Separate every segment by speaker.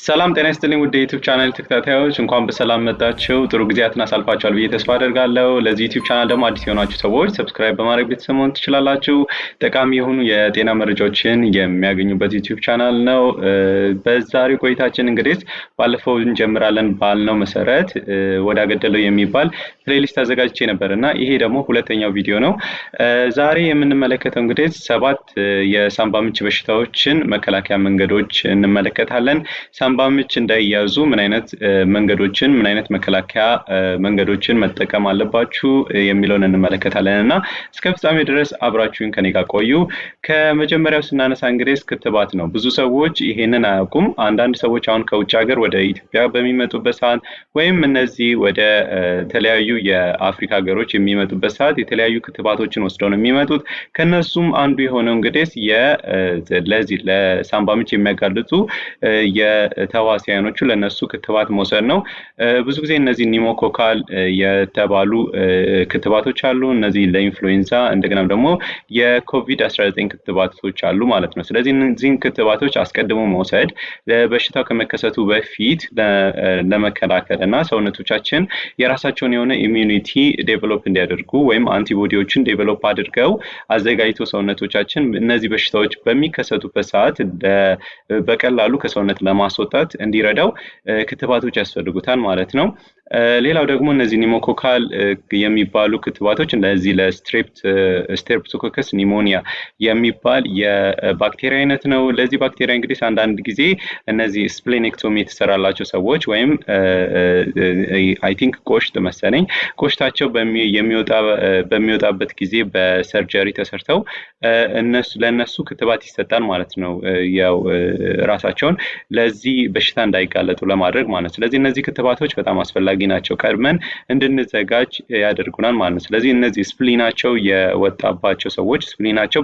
Speaker 1: ሰላም ጤና ይስጥልኝ ውድ የዩቲዩብ ቻናል ተከታታዮች እንኳን በሰላም መጣችሁ። ጥሩ ጊዜያትን አሳልፋችኋል ብዬ ተስፋ አደርጋለሁ። ለዚህ ዩቲዩብ ቻናል ደግሞ አዲስ የሆናችሁ ሰዎች ሰብስክራይብ በማድረግ ቤተሰብ መሆን ትችላላችሁ። ጠቃሚ የሆኑ የጤና መረጃዎችን የሚያገኙበት ዩቲዩብ ቻናል ነው። በዛሬው ቆይታችን እንግዲህ ባለፈው እንጀምራለን ባልነው መሰረት ወደ አገደለው የሚባል ፕሌሊስት አዘጋጅቼ ነበርና ይሄ ደግሞ ሁለተኛው ቪዲዮ ነው። ዛሬ የምንመለከተው እንግዲህ 7 የሳምባ ምች በሽታዎችን መከላከያ መንገዶች እንመለከታለን። ሳምባ ምች እንዳይያዙ ምን አይነት መንገዶችን ምን አይነት መከላከያ መንገዶችን መጠቀም አለባችሁ የሚለውን እንመለከታለንና እስከ ፍጻሜ ድረስ አብራችሁን ከኔ ጋር ቆዩ። ከመጀመሪያው ስናነሳ እንግዲህ ክትባት ነው። ብዙ ሰዎች ይሄንን አያውቁም። አንዳንድ ሰዎች አሁን ከውጭ ሀገር ወደ ኢትዮጵያ በሚመጡበት ሰዓት ወይም እነዚህ ወደ ተለያዩ የአፍሪካ ሀገሮች የሚመጡበት ሰዓት የተለያዩ ክትባቶችን ወስደው ነው የሚመጡት። ከነሱም አንዱ የሆነው እንግዲህ ለዚህ ለሳምባ ምች የሚያጋልጡ የተዋሲያኖቹ ለነሱ ክትባት መውሰድ ነው። ብዙ ጊዜ እነዚህ ኒሞኮካል የተባሉ ክትባቶች አሉ። እነዚህ ለኢንፍሉዌንዛ እንደገና ደግሞ የኮቪድ-19 ክትባቶች አሉ ማለት ነው። ስለዚህ እነዚህን ክትባቶች አስቀድሞ መውሰድ በሽታው ከመከሰቱ በፊት ለመከላከልና ሰውነቶቻችን የራሳቸውን የሆነ ኢሚዩኒቲ ዴቨሎፕ እንዲያደርጉ ወይም አንቲቦዲዎችን ዴቨሎፕ አድርገው አዘጋጅቶ ሰውነቶቻችን እነዚህ በሽታዎች በሚከሰቱበት ሰዓት በቀላሉ ከሰውነት ለማስወጣት እንዲረዳው ክትባቶች ያስፈልጉታል ማለት ነው። ሌላው ደግሞ እነዚህ ኒሞኮካል የሚባሉ ክትባቶች እንደዚህ ለስትሬፕቶኮከስ ኒሞኒያ የሚባል የባክቴሪያ አይነት ነው። ለዚህ ባክቴሪያ እንግዲህ አንዳንድ ጊዜ እነዚህ ስፕሌኔክቶሚ የተሰራላቸው ሰዎች ወይም አይ ቲንክ ቆሽት መሰለኝ ቆሽታቸው በሚወጣበት ጊዜ በሰርጀሪ ተሰርተው ለነሱ ክትባት ይሰጣል ማለት ነው። ያው ራሳቸውን ለዚህ በሽታ እንዳይጋለጡ ለማድረግ ማለት ነው። ስለዚህ እነዚህ ክትባቶች በጣም አስፈላጊ ናቸው። ቀድመን እንድንዘጋጅ ያደርጉናል ማለት ነው። ስለዚህ እነዚህ ስፕሊናቸው የወጣባቸው ሰዎች ስፕሊናቸው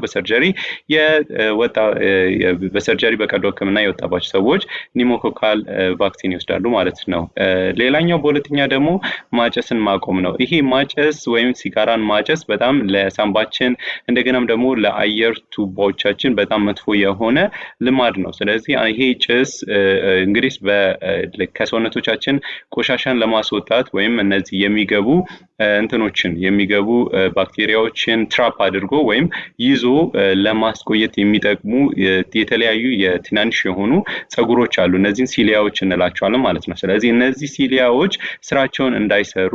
Speaker 1: በሰርጀሪ በቀዶ ሕክምና የወጣባቸው ሰዎች ኒሞኮካል ቫክሲን ይወስዳሉ ማለት ነው። ሌላኛው በሁለተኛ ደግሞ ማጨስን ማቆም ነው። ይሄ ማጨስ ወይም ሲጋራን ማጨስ በጣም ለሳምባችን እንደገናም ደግሞ ለአየር ቱቦቻችን በጣም መጥፎ የሆነ ልማድ ነው። ስለዚህ ይሄ ጭስ እንግዲህ ከሰውነቶቻችን ቆሻሻን ለማስወጣት ወይም እነዚህ የሚገቡ ባክቴሪያዎችን ትራፕ አድርጎ ወይም ይዞ ለማስቆየት የሚጠቅሙ የተለያዩ የትናንሽ የሆኑ ፀጉሮች አሉ። እነዚህን ሲሊያዎች እንላቸዋለን ማለት ነው። ስለዚህ እነዚህ ሲሊያዎች ስራቸውን እንዳይሰሩ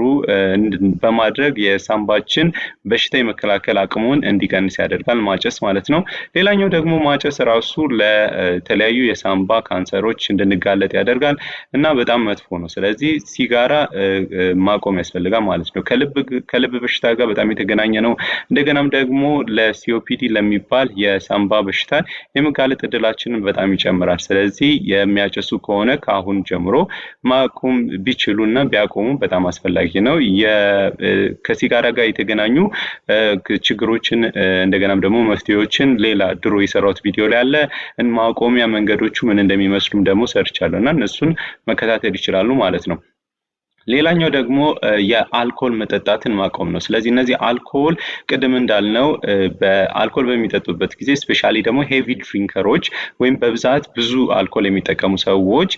Speaker 1: በማድረግ የሳምባችን በሽታ የመከላከል አቅሙን እንዲቀንስ ያደርጋል ማጨስ ማለት ነው። ሌላኛው ደግሞ ማጨስ ራሱ ለተለያዩ የሳምባ ካንሰሮች እንድንጋለጥ ያደርጋል እና በጣም መጥፎ ነው። ስለዚህ ሲጋራ ማቆም ያስፈልጋል ማለት ነው። ከልብ በሽታ ጋር በጣም የተገናኘ ነው። እንደገናም ደግሞ ለሲኦፒዲ ለሚባል የሳምባ በሽታ የመጋለጥ እድላችንን በጣም ይጨምራል። ስለዚህ የሚያጨሱ ከሆነ ከአሁን ጀምሮ ማቆም ቢችሉና ቢያቆሙ በጣም አስፈላጊ ነው። ከሲጋራ ጋር የተገናኙ ችግሮችን እንደገናም ደግሞ መፍትሄዎችን ሌላ ድሮ የሰራሁት ቪዲዮ ላይ አለ። ማቆሚያ መንገዶቹ ምን እንደሚመስሉም ደግሞ ሰርቻለሁና እነሱን መከታተል ይችላሉ ማለት ነው። ሌላኛው ደግሞ የአልኮል መጠጣትን ማቆም ነው። ስለዚህ እነዚህ አልኮል ቅድም እንዳልነው በአልኮል በሚጠጡበት ጊዜ ስፔሻሊ ደግሞ ሄቪ ድሪንከሮች ወይም በብዛት ብዙ አልኮል የሚጠቀሙ ሰዎች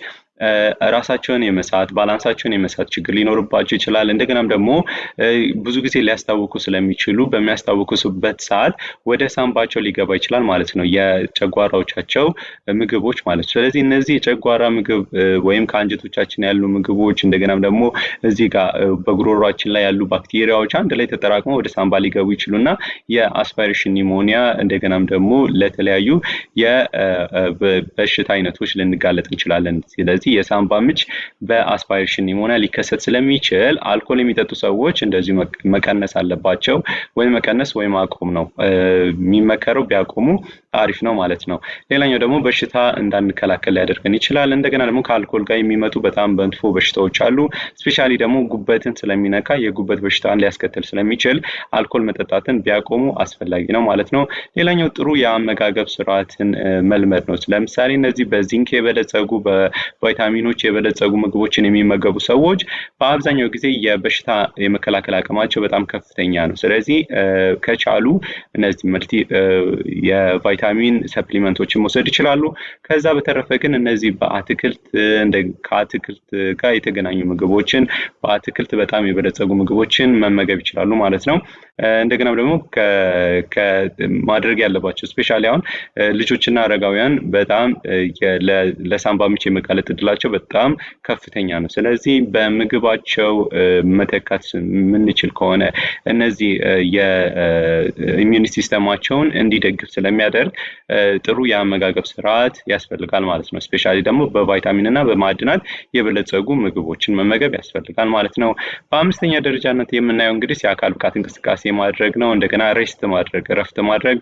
Speaker 1: ራሳቸውን የመሳት ባላንሳቸውን የመሳት ችግር ሊኖርባቸው ይችላል። እንደገናም ደግሞ ብዙ ጊዜ ሊያስታውኩ ስለሚችሉ በሚያስታውኩበት ሰዓት ወደ ሳምባቸው ሊገባ ይችላል ማለት ነው፣ የጨጓራዎቻቸው ምግቦች ማለት ነው። ስለዚህ እነዚህ የጨጓራ ምግብ ወይም ከአንጀቶቻችን ያሉ ምግቦች እንደገናም ደግሞ እዚህ ጋር በጉሮሯችን ላይ ያሉ ባክቴሪያዎች አንድ ላይ ተጠራቅመው ወደ ሳምባ ሊገቡ ይችሉና የአስፓይሬሽን ኒሞኒያ እንደገናም ደግሞ ለተለያዩ የበሽታ አይነቶች ልንጋለጥ እንችላለን። ስለዚህ የሳምባ ምች በአስፓይሬሽን ኒሞኒያ ሊከሰት ስለሚችል አልኮል የሚጠጡ ሰዎች እንደዚህ መቀነስ አለባቸው። ወይ መቀነስ ወይ ማቆም ነው የሚመከረው። ቢያቆሙ አሪፍ ነው ማለት ነው። ሌላኛው ደግሞ በሽታ እንዳንከላከል ሊያደርገን ይችላል። እንደገና ደግሞ ከአልኮል ጋር የሚመጡ በጣም መጥፎ በሽታዎች አሉ። ስፔሻሊ ደግሞ ጉበትን ስለሚነካ የጉበት በሽታን ሊያስከትል ስለሚችል አልኮል መጠጣትን ቢያቆሙ አስፈላጊ ነው ማለት ነው። ሌላኛው ጥሩ የአመጋገብ ስርዓትን መልመድ ነው። ለምሳሌ እነዚህ በዚንክ የበለጸጉ በቫይታሚን በቫይታሚኖች የበለጸጉ ምግቦችን የሚመገቡ ሰዎች በአብዛኛው ጊዜ የበሽታ የመከላከል አቅማቸው በጣም ከፍተኛ ነው። ስለዚህ ከቻሉ እነዚህ መልቲ የቫይታሚን ሰፕሊመንቶችን መውሰድ ይችላሉ። ከዛ በተረፈ ግን እነዚህ በአትክልት ከአትክልት ጋር የተገናኙ ምግቦችን በአትክልት በጣም የበለጸጉ ምግቦችን መመገብ ይችላሉ ማለት ነው። እንደገና ደግሞ ማድረግ ያለባቸው ስፔሻሊ አሁን ልጆችና አረጋውያን በጣም ለሳምባ ምች የመጋለጥ እድላቸው በጣም ከፍተኛ ነው። ስለዚህ በምግባቸው መተካት የምንችል ከሆነ እነዚህ የኢሚዩን ሲስተማቸውን እንዲደግፍ ስለሚያደርግ ጥሩ የአመጋገብ ስርዓት ያስፈልጋል ማለት ነው። ስፔሻሊ ደግሞ በቫይታሚን እና በማዕድናት የበለጸጉ ምግቦችን መመገብ ያስፈልጋል ማለት ነው። በአምስተኛ ደረጃነት የምናየው እንግዲህ የአካል ብቃት እንቅስቃሴ ማድረግ ነው። እንደገና እረፍት ማድረግ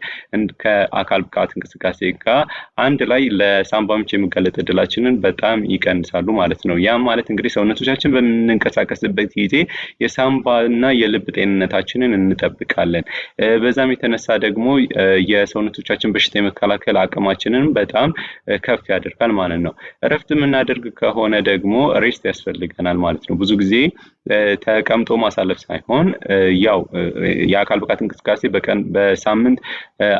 Speaker 1: ከአካል ብቃት እንቅስቃሴ ጋር አንድ ላይ ለሳምባ ምች የመጋለጥ እድላችንን በጣም ይቀንሳሉ ማለት ነው። ያም ማለት እንግዲህ ሰውነቶቻችን በምንንቀሳቀስበት ጊዜ የሳምባና የልብ ጤንነታችንን እንጠብቃለን። በዛም የተነሳ ደግሞ የሰውነቶቻችን በሽታ የመከላከል አቅማችንን በጣም ከፍ ያደርጋል ማለት ነው። እረፍት የምናደርግ ከሆነ ደግሞ ሬስት ያስፈልገናል ማለት ነው። ብዙ ጊዜ ተቀምጦ ማሳለፍ ሳይሆን ያው የአካል ብቃት እንቅስቃሴ በሳምንት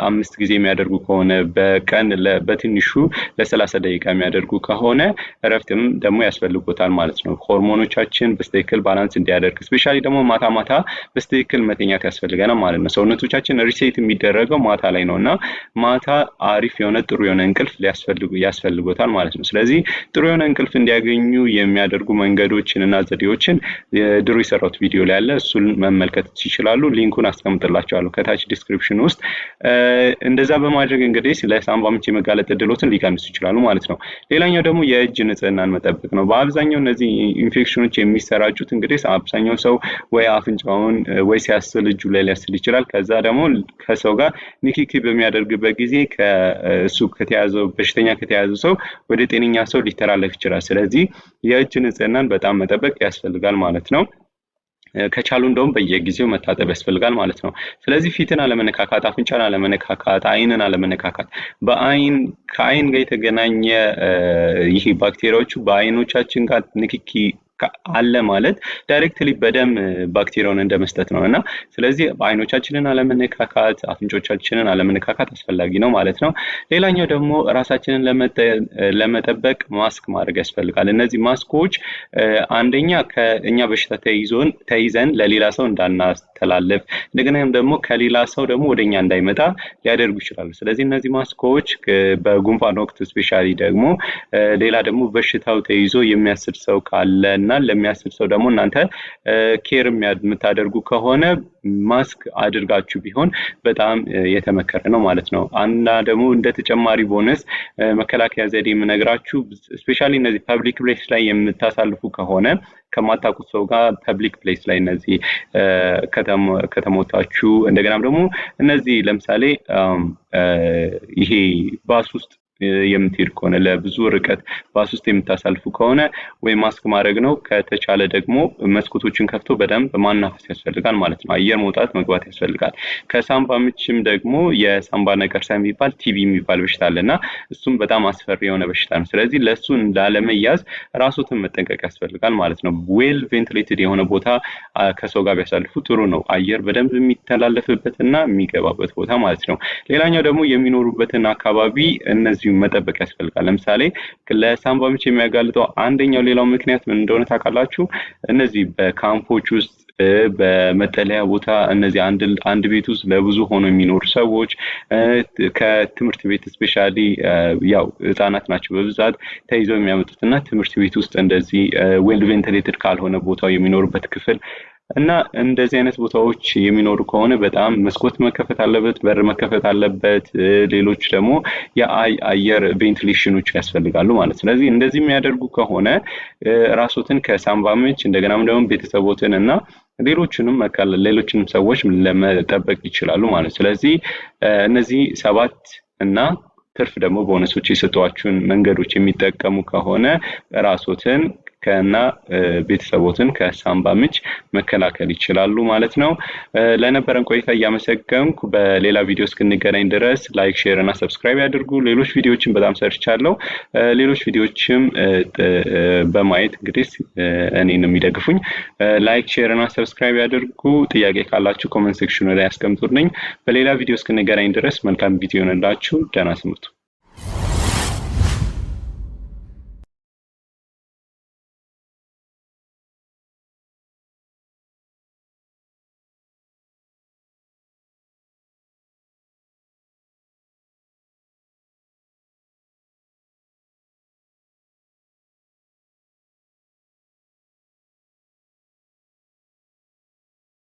Speaker 1: 5 ጊዜ የሚያደርጉ ከሆነ በቀን በትንሹ ለ30 ደቂቃ የሚያደርጉ ከሆነ እረፍትም ደግሞ ያስፈልጎታል ማለት ነው። ሆርሞኖቻችን በትክክል ባላንስ እንዲያደርግ ስፔሻሊ ደግሞ ማታ በትክክል መተኛት ያስፈልገናል ማለት ነው። ሰውነቶቻችን ሪሴት የሚደረገው ማታ ላይ ነውና ማታ አሪፍ የሆነ ጥሩ የሆነ እንቅልፍ ያስፈልጎታል ማለት ነው። ስለዚህ ጥሩ የሆነ እንቅልፍ እንዲያገኙ የሚያደርጉ መንገዶችን እና ዘዴዎችን ድሮ የሰራሁት ቪዲዮ ላይ አለ። እሱን መመልከት ይችላሉ። ሊንኩን አስቀምጥላችኋለሁ ከታች ዲስክሪፕሽን ውስጥ። እንደዛ በማድረግ እንግዲህ ለሳምባ ምች የመጋለጥ እድሎትን ሊቀንሱ ይችላሉ ማለት ነው። ሌላኛው ደግሞ የእጅ ንጽህናን መጠበቅ ነው። በአብዛኛው እነዚህ ኢንፌክሽኖች የሚሰራጩት እንግዲህ አብዛኛው ሰው ወይ አፍንጫውን ወይ ሲያስል እጁ ላይ ሊያስል ይችላል። ከዛ ደግሞ ከሰው ጋር ንክኪ በሚያደርግበት ጊዜ ከእሱ በሽተኛ ከተያዘ ሰው ወደ ጤነኛ ሰው ሊተላለፍ ይችላል። ስለዚህ የእጅ ንጽህናን በጣም መጠበቅ ያስፈልጋል ማለት ነው። ከቻሉ እንደውም በየጊዜው መታጠብ ያስፈልጋል ማለት ነው። ስለዚህ ፊትን አለመነካካት፣ አፍንጫን አለመነካካት፣ አይንን አለመነካካት ከአይን ጋር የተገናኘ ይሄ ባክቴሪያዎቹ በአይኖቻችን ጋር ንክኪ አለ ማለት ዳይሬክትሊ በደም ባክቴሪያውን እንደመስጠት ነውና ስለዚህ አይኖቻችንን አለመነካካት፣ አፍንጮቻችንን አለመነካካት አስፈላጊ ነው ማለት ነው። ሌላኛው ደግሞ ራሳችንን ለመጠበቅ ማስክ ማድረግ ያስፈልጋል። እነዚህ ማስኮች አንደኛ ከእኛ በሽታ ተይዘን ለሌላ ሰው እንዳናስተላልፍ እንደገናም ደግሞ ከሌላ ሰው ደግሞ ወደኛ እንዳይመጣ ሊያደርጉ ይችላሉ። ስለዚህ እነዚህ ማስኮች በጉንፋን ወቅት ስፔሻሊ ደግሞ ሌላ ደግሞ በሽታው ተይዞ የሚያስል ሰው ካለ እና ለሚያስል ሰው ደግሞ እናንተ ኬር የምታደርጉ ከሆነ ማስክ አድርጋችሁ ቢሆን በጣም የተመከረ ነው ማለት ነው። እና ደግሞ እንደ ተጨማሪ ቦነስ መከላከያ ዘዴ የምነግራችሁ ስፔሻሊ እነዚህ ፐብሊክ ፕሌስ ላይ የምታሳልፉ ከሆነ ከማታውቁት ሰው ጋር ፐብሊክ ፕሌስ ላይ እነዚህ ከተሞታችሁ እንደገናም ደግሞ እነዚህ ለምሳሌ ይሄ ባስ ውስጥ የምትሄድ ከሆነ ለብዙ ርቀት ባስ ውስጥ የምታሳልፉ ከሆነ ወይ ማስክ ማድረግ ነው። ከተቻለ ደግሞ መስኮቶችን ከፍቶ በደንብ ማናፈስ ያስፈልጋል ማለት ነው። አየር መውጣት መግባት ያስፈልጋል። ከሳምባ ምችም ደግሞ የሳምባ ነቀርሳ የሚባል ቲቪ የሚባል በሽታ አለና እሱም በጣም አስፈሪ የሆነ በሽታ ነው። ስለዚህ ለሱ ላለመያዝ ራስዎትን መጠንቀቅ ያስፈልጋል ማለት ነው። ዌል ቬንቲሌትድ የሆነ ቦታ ከሰው ጋር ቢያሳልፉ ጥሩ ነው። አየር በደንብ የሚተላለፍበትና የሚገባበት ቦታ ማለት ነው። ሌላኛው ደግሞ የሚኖሩበትን አካባቢ እነዚህ መጠበቅ ያስፈልጋል። ለምሳሌ ለሳምባ ምች የሚያጋልጠው አንደኛው ሌላው ምክንያት ምን እንደሆነ ታውቃላችሁ? እነዚህ በካምፖች ውስጥ በመጠለያ ቦታ እነዚህ አንድ ቤት ውስጥ ለብዙ ሆኖ የሚኖሩ ሰዎች ከትምህርት ቤት ስፔሻሊ ያው ህፃናት ናቸው በብዛት ተይዘው የሚያመጡትና ትምህርት ቤት ውስጥ እንደዚህ ዌል ቬንቲሌትድ ካልሆነ ቦታው የሚኖሩበት ክፍል እና እንደዚህ አይነት ቦታዎች የሚኖሩ ከሆነ በጣም መስኮት መከፈት አለበት፣ በር መከፈት አለበት። ሌሎች ደግሞ የአየር ቬንቲሌሽኖች ያስፈልጋሉ ማለት። ስለዚህ እንደዚህ የሚያደርጉ ከሆነ ራስዎትን ከሳምባ ምች እንደገናም ደግሞ ቤተሰቦትን እና ሌሎችንም ሰዎች ለመጠበቅ ይችላሉ ማለት። ስለዚህ እነዚህ 7 እና ትርፍ ደግሞ ቦነሶች የሰጧችሁን መንገዶች የሚጠቀሙ ከሆነ ራስዎትን ከና ቤተሰቦትን ከሳምባ ምች መከላከል ይችላሉ ማለት ነው። ለነበረን ቆይታ እያመሰገንኩ በሌላ ቪዲዮ እስክንገናኝ ድረስ ላይክ፣ ሼር እና ሰብስክራይብ ያድርጉ። ሌሎች ቪዲዮዎችን በጣም ሰርቻለሁ። ሌሎች ቪዲዮዎችም በማየት እንግዲህ እኔን የሚደግፉኝ ላይክ፣ ሼር እና ሰብስክራይብ ያድርጉ። ጥያቄ ካላችሁ ኮሜንት ሴክሽኑ ላይ አስቀምጡልኝ። በሌላ ቪዲዮ እስክንገናኝ ድረስ መልካም ቪዲዮ ይሆንላችሁ። ደህና ሰንብቱ።